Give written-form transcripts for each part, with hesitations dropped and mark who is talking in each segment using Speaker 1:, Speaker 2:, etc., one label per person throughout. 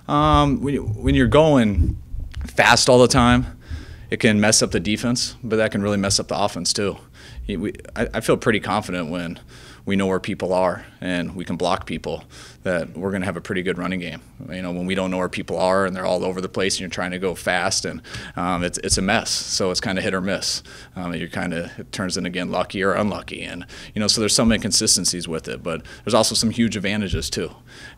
Speaker 1: When you're going fast all the time, it can mess up the defense, but that can really mess up the offense too. I feel pretty confident when we know where people are and we can block people that we're going to have a pretty good running game. When we don't know where people are and they're all over the place and you're trying to go fast, and it's a mess. So it's kind of hit or miss. It turns in again lucky or unlucky, and so there's some inconsistencies with it, but there's also some huge advantages too.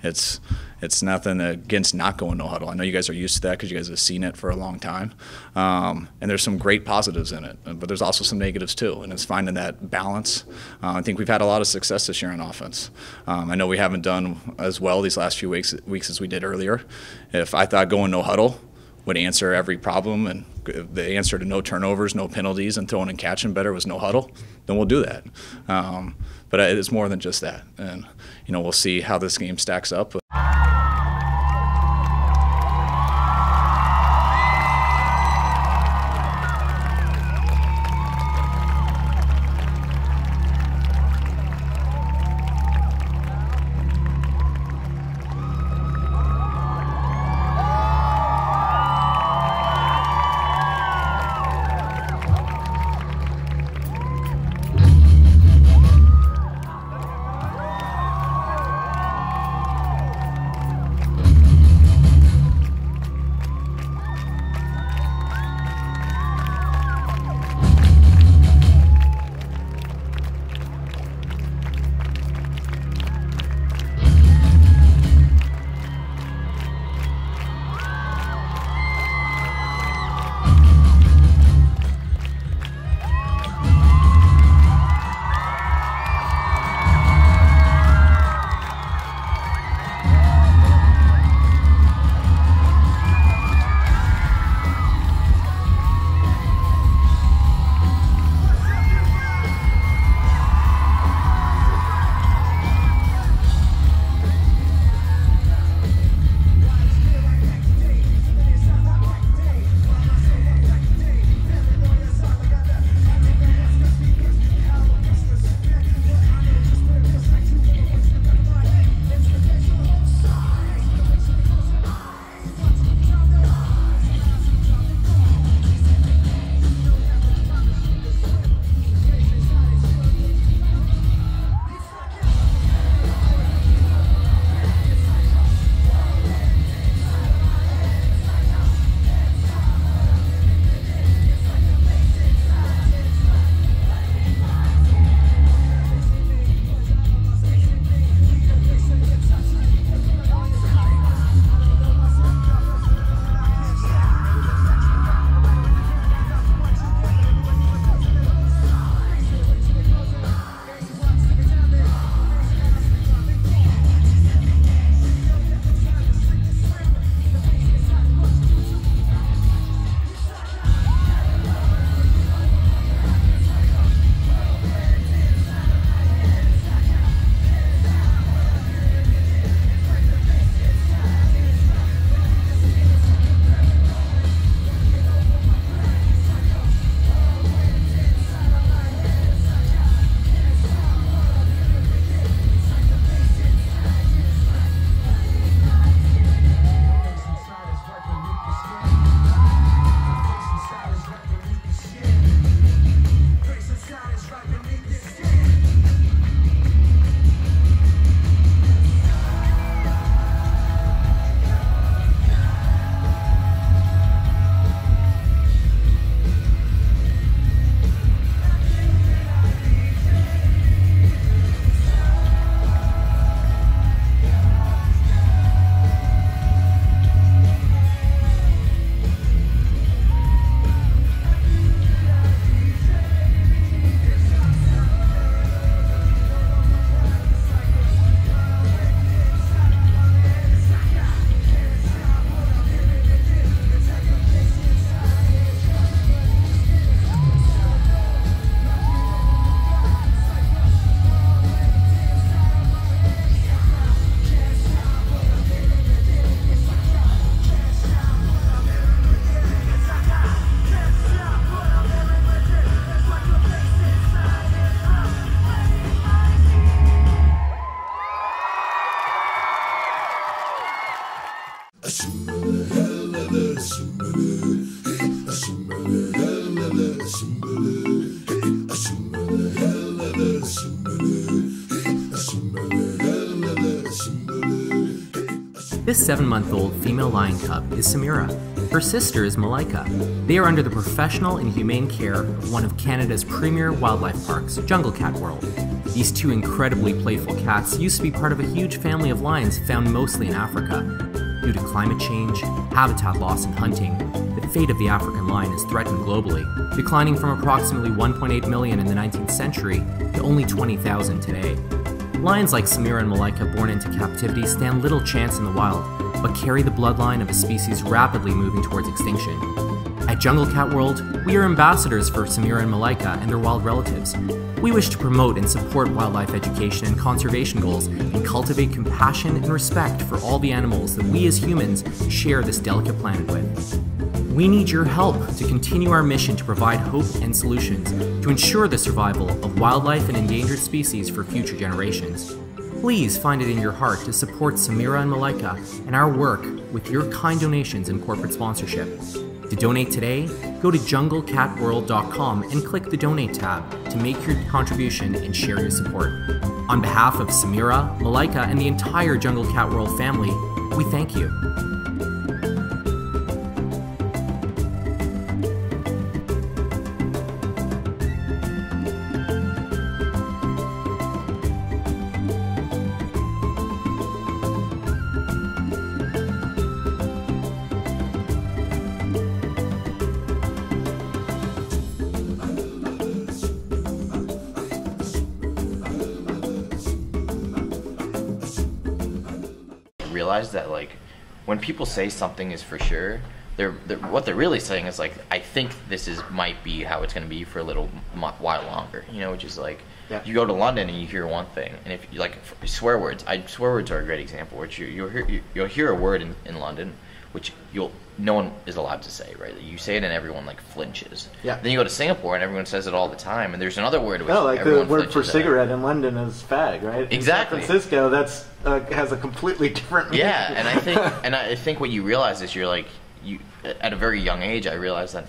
Speaker 1: It's nothing against not going no huddle. I know you guys are used to that because you guys have seen it for a long time, and there's some great positives in it, but there's also some negatives too, and it's finding that balance. I think we've had a lot of success this year on offense. I know we haven't done as well these last few weeks as we did earlier. If I thought going no huddle would answer every problem, and the answer to no turnovers, no penalties, and throwing and catching better was no huddle, then we'll do that. But it's more than just that, and we'll see how this game stacks up.
Speaker 2: This 7-month-old female lion cub is Samira. Her sister is Malika. They are under the professional and humane care of one of Canada's premier wildlife parks, Jungle Cat World. These two incredibly playful cats used to be part of a huge family of lions found mostly in Africa. Due to climate change, habitat loss, and hunting, the fate of the African lion is threatened globally, declining from approximately 1.8 million in the 19th century to only 20,000 today. Lions like Samira and Malika born into captivity stand little chance in the wild, but carry the bloodline of a species rapidly moving towards extinction. At Jungle Cat World, we are ambassadors for Samira and Malika and their wild relatives. We wish to promote and support wildlife education and conservation goals and cultivate compassion and respect for all the animals that we as humans share this delicate planet with. We need your help to continue our mission to provide hope and solutions to ensure the survival of wildlife and endangered species for future generations. Please find it in your heart to support Samira and Malika and our work with your kind donations and corporate sponsorship. To donate today, go to junglecatworld.com and click the Donate tab to make your contribution and share your support. On behalf of Samira, Malika, and the entire Jungle Cat World family, we thank you.
Speaker 3: Realize that, like, when people say something is for sure, what they're really saying is like, I think this might be how it's going to be for a little while longer, you know, which is like, yeah. You go to London and you hear one thing, and if you like swear words, swear words are a great example, which you'll hear a word in London which no one is allowed to say, right? You say it and everyone like flinches. Yeah. Then you go to Singapore and everyone says it all the time, and there's another word which
Speaker 4: like the word for cigarette
Speaker 3: at.
Speaker 4: In London is fag, right?
Speaker 3: Exactly.
Speaker 4: In San Francisco, that's has a completely different meaning.
Speaker 3: Yeah, and I think what you realize is you're like, at a very young age, I realized that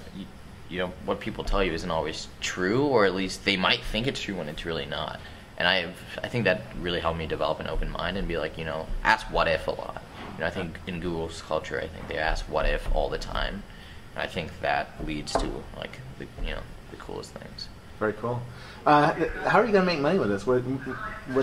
Speaker 3: you know what people tell you isn't always true, or at least they might think it's true when it's really not. And I think that really helped me develop an open mind and be like, you know, ask what if a lot. You know, I think in Google's culture, I think they ask what if all the time, and I think that leads to like the coolest things.
Speaker 4: Very cool. How are you going to make money with this? What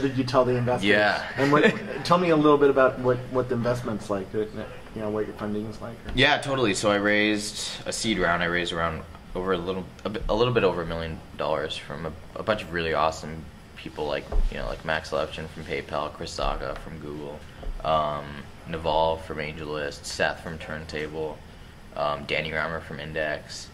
Speaker 4: did you tell the investors?
Speaker 3: Yeah.
Speaker 4: And tell me a little bit about what the investment's like. You know, what your funding is like.
Speaker 3: Yeah, totally. So I raised a seed round. I raised around a little bit over $1 million from a bunch of really awesome people like Max Levchin from PayPal, Chris Zaga from Google, Naval from AngelList, Seth from Turntable, Danny Reimer from Index.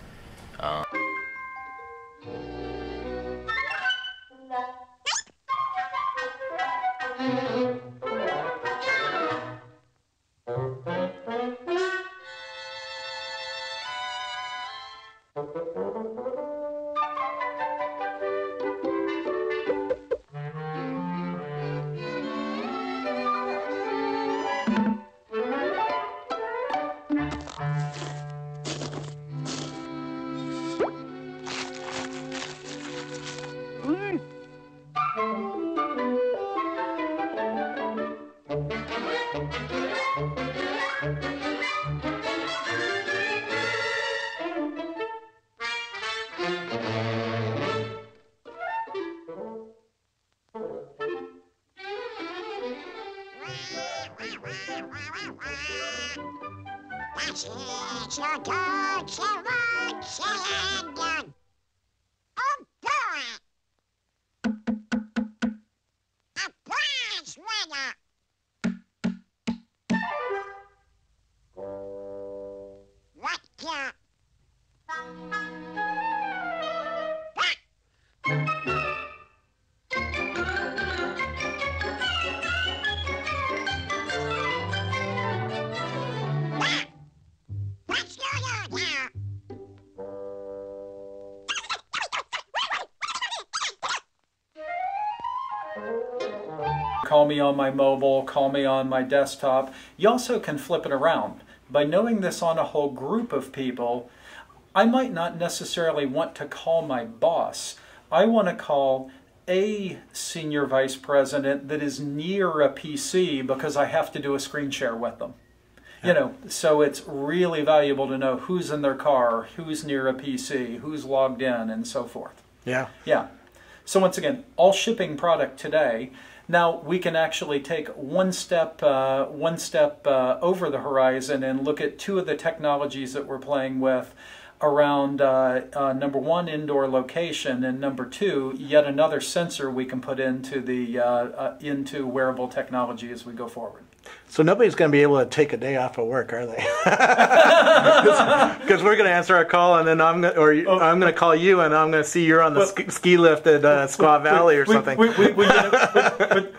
Speaker 5: call me on my mobile, call me on my desktop. You also can flip it around. By knowing this on a whole group of people, I might not necessarily want to call my boss. I want to call a senior vice president that is near a PC because I have to do a screen share with them. You know, so it's really valuable to know who's in their car, who's near a PC, who's logged in, and so forth.
Speaker 4: Yeah.
Speaker 5: Yeah. So once again, all shipping product today. Now we can actually take one step over the horizon and look at two of the technologies that we're playing with around number one, indoor location, and number two, yet another sensor we can put into the into wearable technology as we go forward.
Speaker 4: So nobody's going to be able to take a day off of work, are they? Because we're going to answer a call, and then I'm going to call you, and I'm going to see you're on the ski lift at Squaw Valley or something.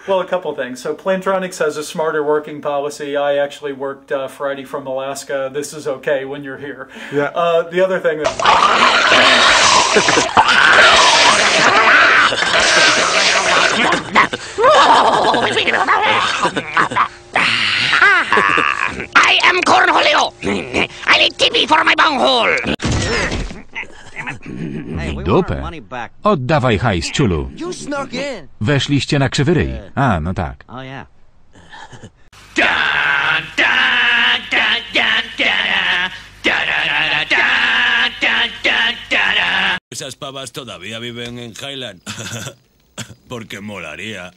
Speaker 5: Well, a couple things. So Plantronics has a smarter working policy. I actually worked Friday from Alaska. This is okay when you're here.
Speaker 4: Yeah.
Speaker 5: The other thing that
Speaker 6: I am Cornholio. I need TV for my bunghole.
Speaker 7: Dupę. Oddawaj hajs, ciulu. Weszliście na krzywy ryj. A, no tak.
Speaker 8: Esas pavas todavía viven en Highland. Porque molaría.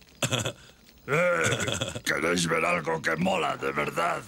Speaker 8: ¿Queréis ver algo que mola de verdad?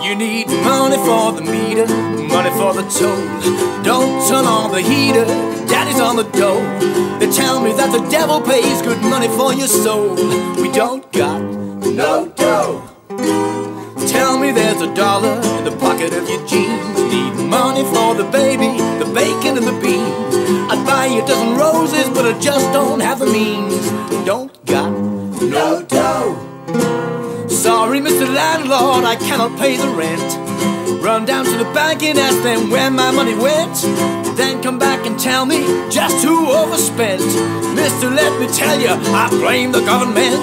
Speaker 9: You need money for the meter, money for the toll. Don't turn on the heater, daddy's on the dole. They tell me that the devil pays good money for your soul. We don't got no dough. Tell me there's $1 in the pocket of your jeans. Need money for the baby, the bacon and the beans. I'd buy you a dozen roses, but I just don't have the means. Don't got no dough. Sorry, Mr. Landlord, I cannot pay the rent. Run down to the bank and ask them where my money went. Then come back and tell me just who overspent. Mister, let me tell you, I blame the government.